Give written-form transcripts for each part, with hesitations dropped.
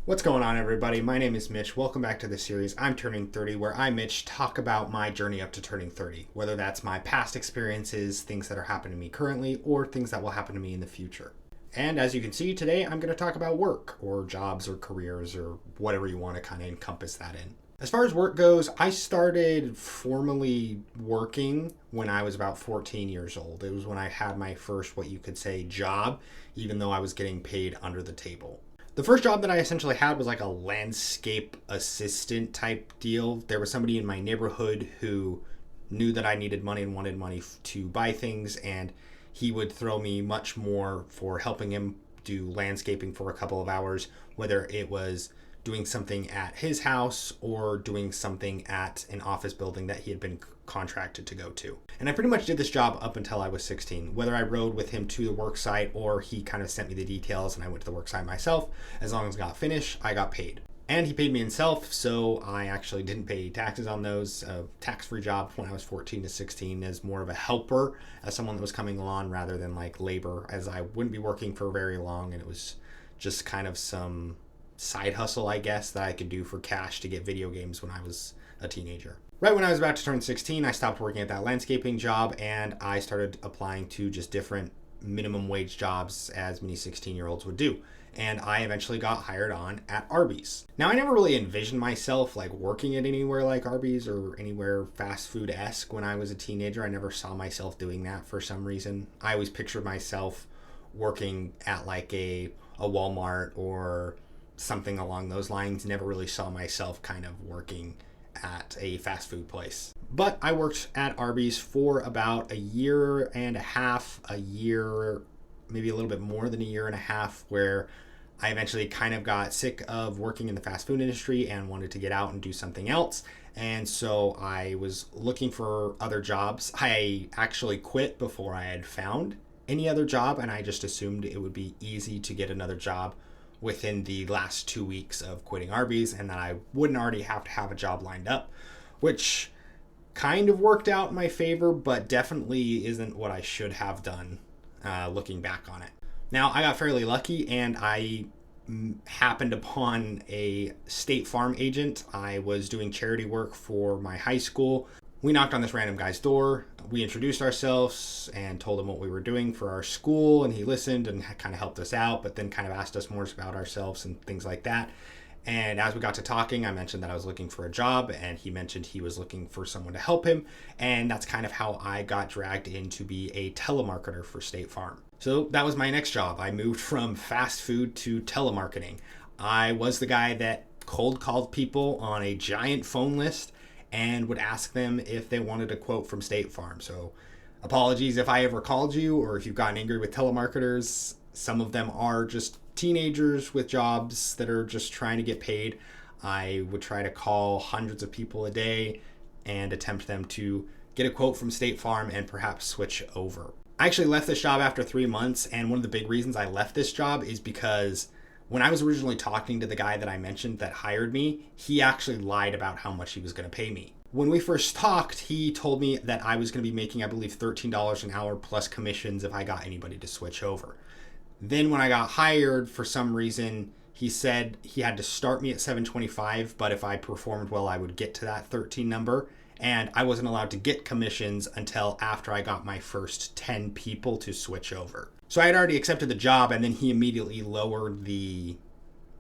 What's going on, everybody? My name is Mitch. Welcome back to the series I'm Turning 30, where I, Mitch, talk about my journey up to turning 30, whether that's my past experiences, things that are happening to me currently, or things that will happen to me in the future. And as you can see, today I'm going to talk about work, or jobs, or careers, or whatever you want to kind of encompass that in. As far as work goes, I started formally working when I was about 14 years old. It was when I had my first, what you could say, job, even though I was getting paid under the table. The first job that I essentially had was like a landscape assistant type deal. There was somebody in my neighborhood who knew that I needed money and wanted money to buy things, and he would throw me much more for helping him do landscaping for a couple of hours, whether it was doing something at his house or doing something at an office building that he had been contracted to go to. And I pretty much did this job up until I was 16. Whether I rode with him to the work site or he kind of sent me the details and I went to the work site myself, as long as I got finished, I got paid. And he paid me himself, so I actually didn't pay taxes on those. Tax-free job when I was 14 to 16 as more of a helper, as someone that was coming along rather than like labor, as I wouldn't be working for very long, and it was just kind of some side hustle, I guess, that I could do for cash to get video games when I was a teenager. Right when I was about to turn 16, I stopped working at that landscaping job and I started applying to just different minimum wage jobs as many 16-year-olds would do. And I eventually got hired on at Arby's. Now, I never really envisioned myself like working at anywhere like Arby's or anywhere fast food-esque when I was a teenager. I never saw myself doing that for some reason. I always pictured myself working at like a Walmart or something along those lines. Never really saw myself kind of working at a fast food place. But I worked at Arby's for about a year and a half, maybe a little bit more than a year and a half, where I eventually kind of got sick of working in the fast food industry and wanted to get out and do something else. And so I was looking for other jobs. I actually quit before I had found any other job, and I just assumed it would be easy to get another job within the last 2 weeks of quitting Arby's, and that I wouldn't already have to have a job lined up, which kind of worked out in my favor, but definitely isn't what I should have done looking back on it. Now, I got fairly lucky, and I happened upon a State Farm agent. I was doing charity work for my high school. We knocked on this random guy's door. We introduced ourselves and told him what we were doing for our school, and he listened and kind of helped us out, but then kind of asked us more about ourselves and things like that. And as we got to talking, I mentioned that I was looking for a job, and he mentioned he was looking for someone to help him. And that's kind of how I got dragged in to be a telemarketer for State Farm. So that was my next job. I moved from fast food to telemarketing. I was the guy that cold called people on a giant phone list and would ask them if they wanted a quote from State Farm. So apologies if I ever called you or if you've gotten angry with telemarketers. Some of them are just teenagers with jobs that are just trying to get paid. I would try to call hundreds of people a day and attempt them to get a quote from State Farm and perhaps switch over. I actually left this job after 3 months, and one of the big reasons I left this job is because when I was originally talking to the guy that I mentioned that hired me, he actually lied about how much he was going to pay me. When we first talked, he told me that I was going to be making, I believe, $13 an hour plus commissions if I got anybody to switch over. Then when I got hired, for some reason, he said he had to start me at $7.25, but if I performed well, I would get to that 13 number. And I wasn't allowed to get commissions until after I got my first 10 people to switch over. So I had already accepted the job, and then he immediately lowered the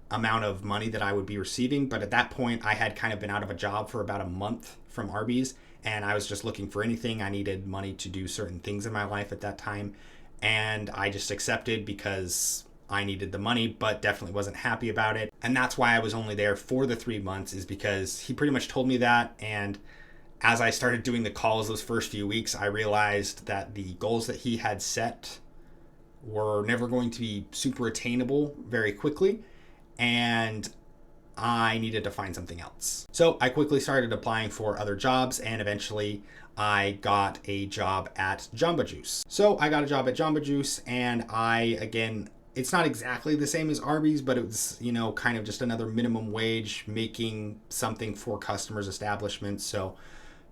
amount of money that I would be receiving. But at that point, I had kind of been out of a job for about a month from Arby's, and I was just looking for anything. I needed money to do certain things in my life at that time, and I just accepted because I needed the money, but definitely wasn't happy about it. And that's why I was only there for the 3 months, is because he pretty much told me that. And as I started doing the calls those first few weeks, I realized that the goals that he had set were never going to be super attainable very quickly, and I needed to find something else. So I quickly started applying for other jobs, and eventually I got a job at Jamba Juice. So I got a job at Jamba Juice, and it's not exactly the same as Arby's, but it was, kind of just another minimum wage, making something for customers' establishments. So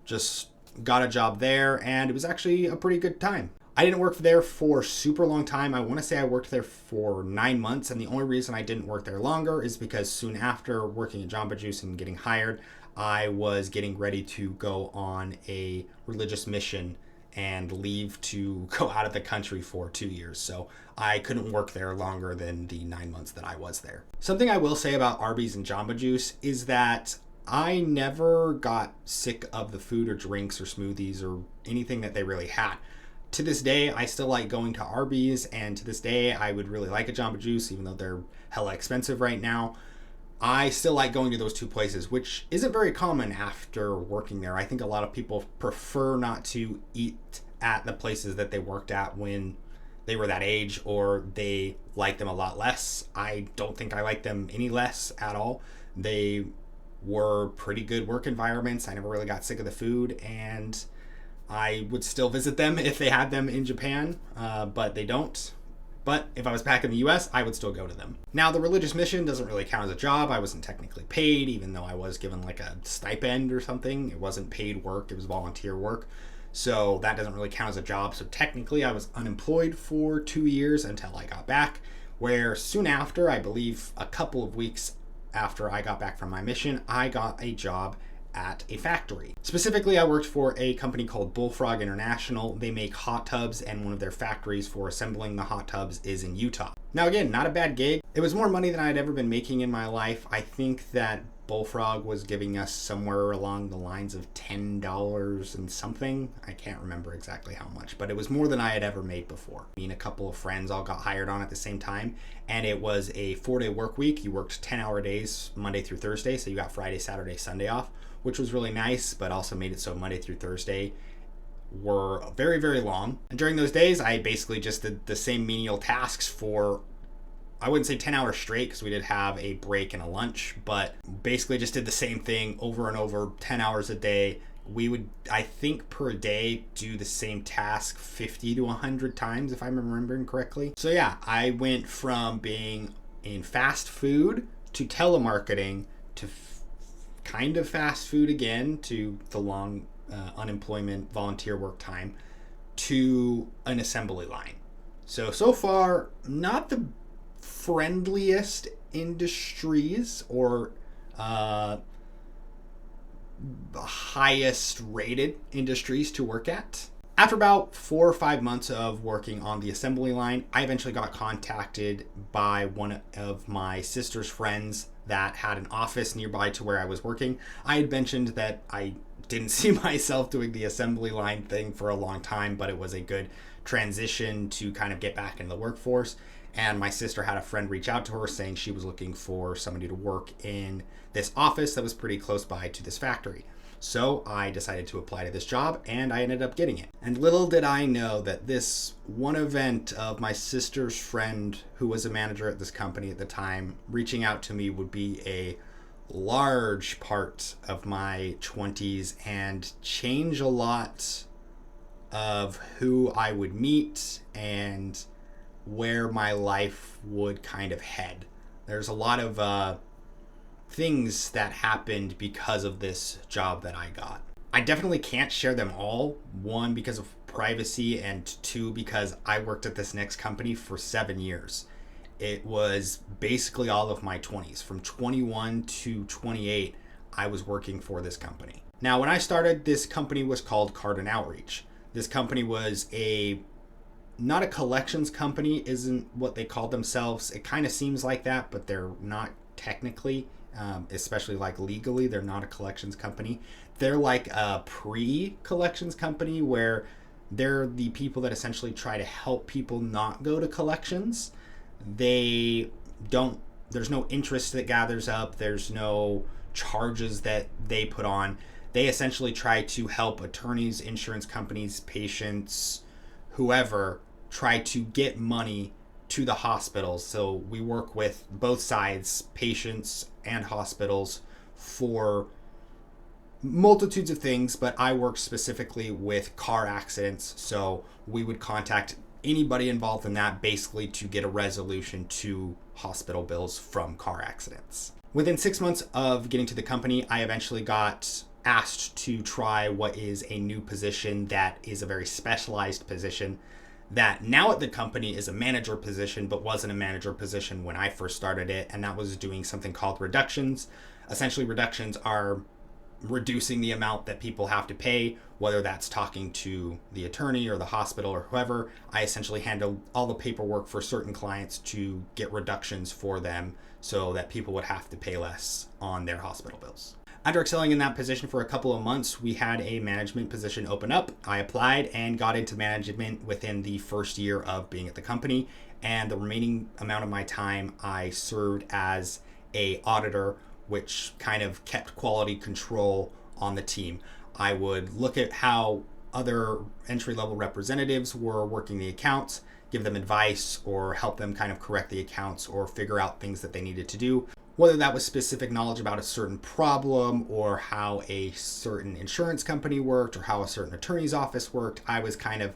just got a job there, and it was actually a pretty good time. I didn't work there for a super long time. I want to say I worked there for 9 months, and the only reason I didn't work there longer is because soon after working at Jamba Juice and getting hired, I was getting ready to go on a religious mission and leave to go out of the country for 2 years. So I couldn't work there longer than the 9 months that I was there. Something I will say about Arby's and Jamba Juice is that I never got sick of the food or drinks or smoothies or anything that they really had. To this day, I still like going to Arby's, and to this day, I would really like a Jamba Juice, even though they're hella expensive right now. I still like going to those two places, which isn't very common after working there. I think a lot of people prefer not to eat at the places that they worked at when they were that age, or they like them a lot less. I don't think I like them any less at all. They were pretty good work environments. I never really got sick of the food, and I would still visit them if they had them in Japan, but they don't. But if I was back in the US, I would still go to them. Now, the religious mission doesn't really count as a job. I wasn't technically paid, even though I was given like a stipend or something. It wasn't paid work, it was volunteer work. So that doesn't really count as a job. So technically, I was unemployed for 2 years until I got back, where soon after, I believe a couple of weeks after I got back from my mission, I got a job at a factory. Specifically, I worked for a company called Bullfrog International. They make hot tubs, and one of their factories for assembling the hot tubs is in Utah. Now again, not a bad gig. It was more money than I'd ever been making in my life. I think that Bullfrog was giving us somewhere along the lines of $10 and something. I can't remember exactly how much, but it was more than I had ever made before. Me and a couple of friends all got hired on at the same time, and it was a 4-day work week. You worked 10-hour days Monday through Thursday, so you got Friday, Saturday, Sunday off, which was really nice, but also made it so Monday through Thursday were very, very long. And during those days, I basically just did the same menial tasks for, I wouldn't say 10 hours straight, because we did have a break and a lunch, but basically just did the same thing over and over, 10 hours a day. We would, I think per day, do the same task 50 to 100 times, if I'm remembering correctly. So yeah, I went from being in fast food to telemarketing to kind of fast food again, to the long unemployment volunteer work time, to an assembly line. So far, not the friendliest industries or highest rated industries to work at. After about 4 or 5 months of working on the assembly line, I eventually got contacted by one of my sister's friends that had an office nearby to where I was working. I had mentioned that I didn't see myself doing the assembly line thing for a long time, but it was a good transition to kind of get back in the workforce. And my sister had a friend reach out to her saying she was looking for somebody to work in this office that was pretty close by to this factory. So I decided to apply to this job, and I ended up getting it. And little did I know that this one event of my sister's friend, who was a manager at this company at the time, reaching out to me would be a large part of my 20s and change a lot of who I would meet and where my life would kind of head. There's a lot of things that happened because of this job that I got. I definitely can't share them all. One, because of privacy, and two, because I worked at this next company for 7 years. It was basically all of my 20s. From 21 to 28, I was working for this company. Now, when I started, this company was called Cardin Outreach. This company was not a collections company, isn't what they called themselves. It kind of seems like that, but they're not technically. Especially like legally, they're not a collections company. They're like a pre-collections company where they're the people that essentially try to help people not go to collections. There's no interest that gathers up. There's no charges that they put on. They essentially try to help attorneys, insurance companies, patients, whoever, try to get money to the hospitals. So we work with both sides, patients and hospitals, for multitudes of things, but I work specifically with car accidents. So we would contact anybody involved in that basically to get a resolution to hospital bills from car accidents. Within 6 months of getting to the company, I eventually got asked to try what is a new position that is a very specialized position. that now at the company is a manager position, but wasn't a manager position when I first started it. And that was doing something called reductions. Essentially, reductions are reducing the amount that people have to pay, whether that's talking to the attorney or the hospital or whoever. I essentially handle all the paperwork for certain clients to get reductions for them so that people would have to pay less on their hospital bills. After excelling in that position for a couple of months, we had a management position open up. I applied and got into management within the first year of being at the company. And the remaining amount of my time, I served as a auditor, which kind of kept quality control on the team. I would look at how other entry-level representatives were working the accounts, give them advice or help them kind of correct the accounts or figure out things that they needed to do. Whether that was specific knowledge about a certain problem or how a certain insurance company worked or how a certain attorney's office worked, I was kind of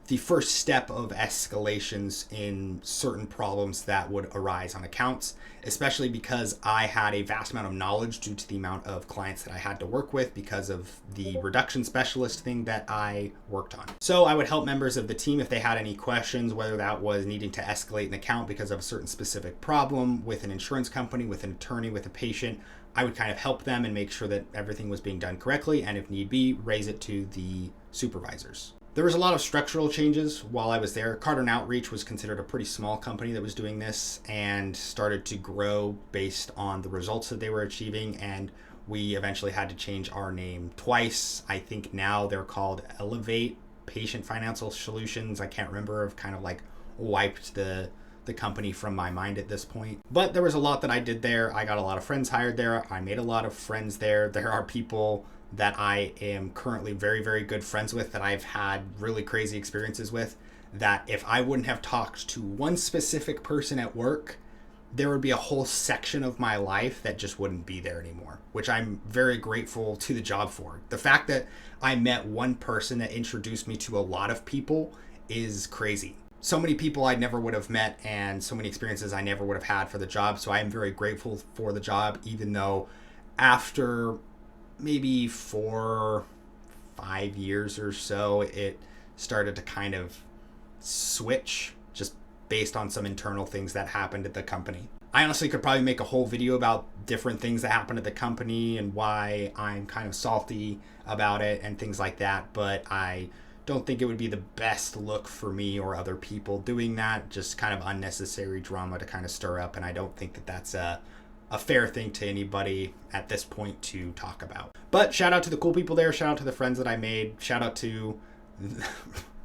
the first step of escalations in certain problems that would arise on accounts, especially because I had a vast amount of knowledge due to the amount of clients that I had to work with because of the reduction specialist thing that I worked on. So I would help members of the team if they had any questions, whether that was needing to escalate an account because of a certain specific problem with an insurance company, with an attorney, with a patient. I would kind of help them and make sure that everything was being done correctly, and if need be, raise it to the supervisors. There was a lot of structural changes while I was there. Carter & Outreach was considered a pretty small company that was doing this and started to grow based on the results that they were achieving. And we eventually had to change our name twice. I think now they're called Elevate Patient Financial Solutions. I can't remember. I've kind of like wiped the company from my mind at this point. But there was a lot that I did there. I got a lot of friends hired there. I made a lot of friends there. There are people that I am currently very, very good friends with, that I've had really crazy experiences with, that if I wouldn't have talked to one specific person at work, there would be a whole section of my life that just wouldn't be there anymore, which I'm very grateful to the job for. The fact that I met one person that introduced me to a lot of people is crazy. So many people I never would have met and so many experiences I never would have had for the job. So I am very grateful for the job, even though after maybe 4-5 years or so, it started to kind of switch just based on some internal things that happened at the company. I honestly could probably make a whole video about different things that happened at the company and why I'm kind of salty about it and things like that, but I don't think it would be the best look for me or other people doing that. Just kind of unnecessary drama to kind of stir up, and I don't think that that's a fair thing to anybody at this point to talk about. But shout out to the cool people there. Shout out to the friends that I made. Shout out to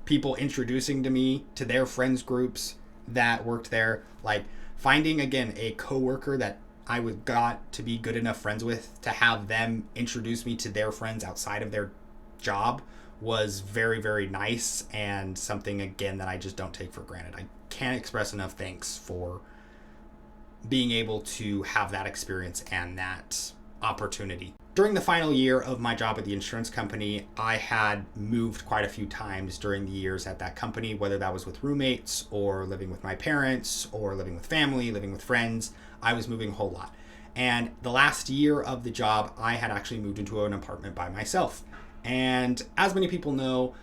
people introducing to me to their friends groups that worked there. Like finding, again, a coworker that I got to be good enough friends with to have them introduce me to their friends outside of their job was very, very nice, and something, again, that I just don't take for granted. I can't express enough thanks for being able to have that experience and that opportunity. During the final year of my job at the insurance company, I had moved quite a few times during the years at that company, whether that was with roommates or living with my parents or living with family, living with friends. I was moving a whole lot. And the last year of the job, I had actually moved into an apartment by myself. And as many people know,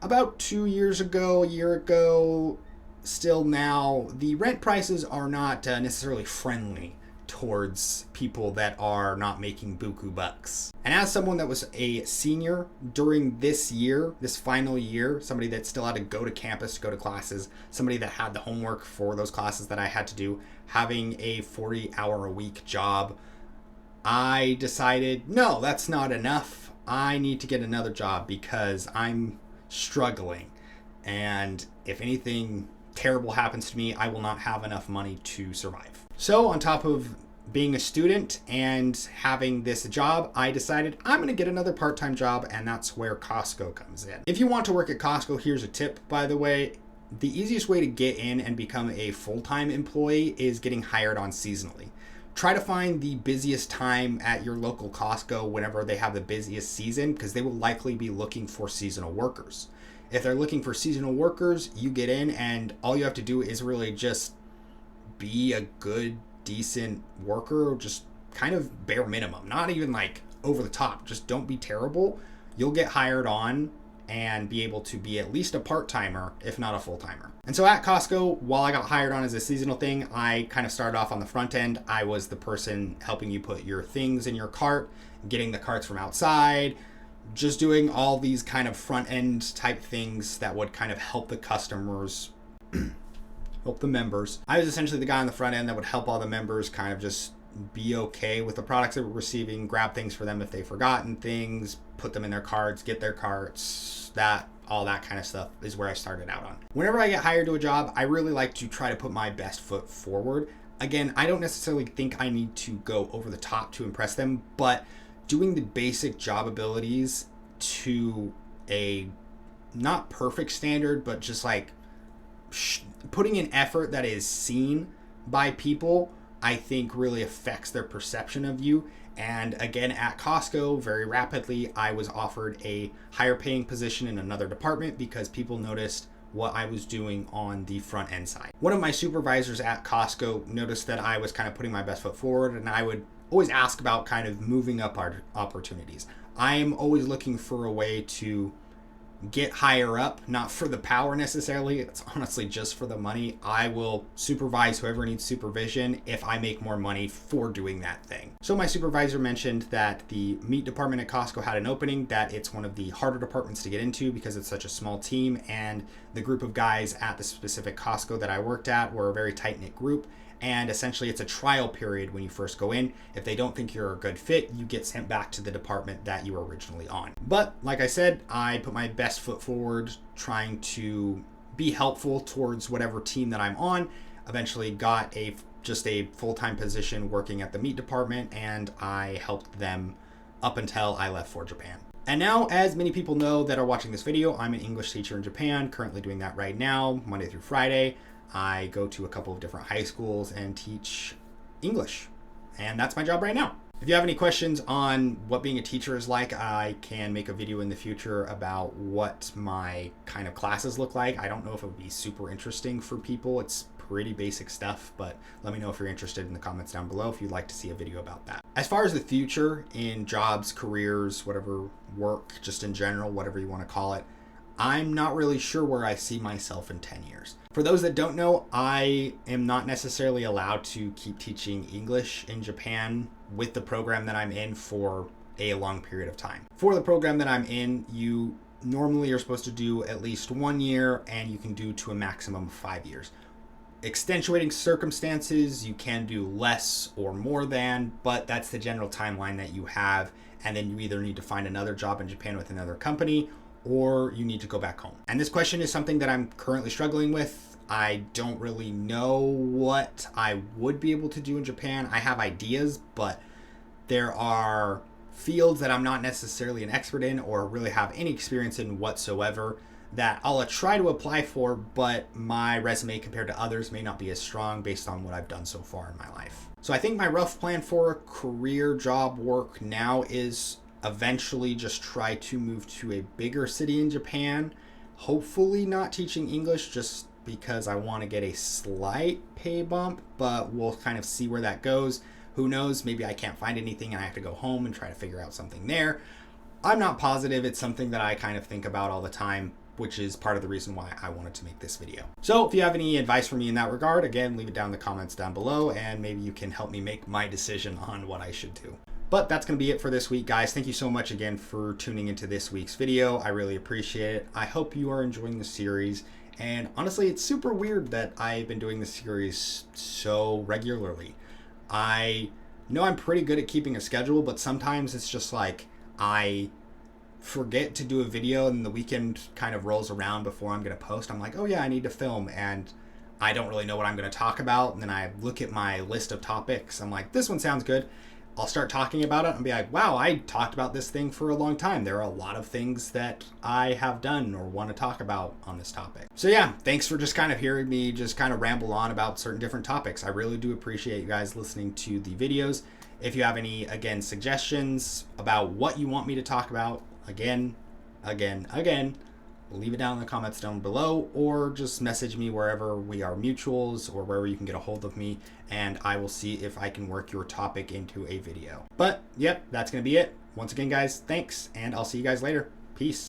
about 2 years ago, a year ago, still now, the rent prices are not necessarily friendly towards people that are not making buku bucks. And as someone that was a senior during this year, this final year, somebody that still had to go to campus to go to classes, somebody that had the homework for those classes that I had to do, having a 40-hour-a-week job, I decided, no, that's not enough. I need to get another job because I'm struggling. And if anything terrible happens to me, I will not have enough money to survive. So on top of being a student and having this job, I decided I'm going to get another part-time job, and that's where Costco comes in. If you want to work at Costco, here's a tip, by the way. The easiest way to get in and become a full-time employee is getting hired on seasonally. Try to find the busiest time at your local Costco whenever they have the busiest season, because they will likely be looking for seasonal workers. If they're looking for seasonal workers, you get in, and all you have to do is really just be a good, decent worker, just kind of bare minimum, not even like over the top. Just don't be terrible. You'll get hired on and be able to be at least a part-timer, if not a full-timer. And so at Costco, while I got hired on as a seasonal thing, I kind of started off on the front end. I was the person helping you put your things in your cart, getting the carts from outside, just doing all these kind of front end type things that would kind of help the customers, help the members. I was essentially the guy on the front end that would help all the members kind of just be okay with the products they were receiving, grab things for them if they've forgotten things, put them in their carts, get their carts, all that kind of stuff is where I started out on. Whenever I get hired to a job, I really like to try to put my best foot forward. Again, I don't necessarily think I need to go over the top to impress them, but doing the basic job abilities to a not perfect standard, but just like putting in effort that is seen by people, I think really affects their perception of you. And again, at Costco, very rapidly, I was offered a higher paying position in another department because people noticed what I was doing on the front end side. One of my supervisors at Costco noticed that I was kind of putting my best foot forward, and I would always ask about kind of moving up our opportunities. I'm always looking for a way to get higher up, not for the power necessarily. It's honestly just for the money. I will supervise whoever needs supervision if I make more money for doing that thing. So my supervisor mentioned that the meat department at Costco had an opening, that it's one of the harder departments to get into because it's such a small team, and the group of guys at the specific Costco that I worked at were a very tight-knit group. And essentially it's a trial period when you first go in. If they don't think you're a good fit, you get sent back to the department that you were originally on. But like I said, I put my best foot forward trying to be helpful towards whatever team that I'm on. Eventually got just a full-time position working at the meat department, and I helped them up until I left for Japan. And now, as many people know that are watching this video, I'm an English teacher in Japan, currently doing that right now, Monday through Friday. I go to a couple of different high schools and teach English, and that's my job right now. If you have any questions on what being a teacher is like, I can make a video in the future about what my kind of classes look like. I don't know if it would be super interesting for people. It's pretty basic stuff, but let me know if you're interested in the comments down below if you'd like to see a video about that. As far as the future in jobs, careers, whatever, work, just in general, whatever you want to call it, I'm not really sure where I see myself in 10 years. For those that don't know, I am not necessarily allowed to keep teaching English in Japan with the program that I'm in for a long period of time. For the program that I'm in, you normally are supposed to do at least 1 year, and you can do to a maximum of 5 years. Extenuating circumstances, you can do less or more than, but that's the general timeline that you have. And then you either need to find another job in Japan with another company, or you need to go back home. And this question is something that I'm currently struggling with. I don't really know what I would be able to do in Japan. I have ideas, but there are fields that I'm not necessarily an expert in or really have any experience in whatsoever that I'll try to apply for, but my resume compared to others may not be as strong based on what I've done so far in my life. So I think my rough plan for career job work now is eventually just try to move to a bigger city in Japan, hopefully not teaching English just because I want to get a slight pay bump, but we'll kind of see where that goes. Who knows, maybe I can't find anything and I have to go home and try to figure out something there. I'm not positive. It's something that I kind of think about all the time, which is part of the reason why I wanted to make this video. So if you have any advice for me in that regard, again, leave it down in the comments down below, and maybe you can help me make my decision on what I should do. But that's going to be it for this week, guys. Thank you so much again for tuning into this week's video. I really appreciate it. I hope you are enjoying the series. And honestly, it's super weird that I've been doing this series so regularly. I know I'm pretty good at keeping a schedule, but sometimes it's just like I forget to do a video and the weekend kind of rolls around before I'm going to post. I'm like, oh yeah, I need to film, and I don't really know what I'm going to talk about. And then I look at my list of topics. I'm like, this one sounds good. I'll start talking about it and be like, wow, I talked about this thing for a long time. There are a lot of things that I have done or want to talk about on this topic. So yeah, thanks for just kind of hearing me just kind of ramble on about certain different topics. I really do appreciate you guys listening to the videos. If you have any, again, suggestions about what you want me to talk about, again, leave it down in the comments down below, or just message me wherever we are mutuals or wherever you can get a hold of me, and I will see if I can work your topic into a video. But yep, that's going to be it. Once again, guys, thanks, and I'll see you guys later. Peace.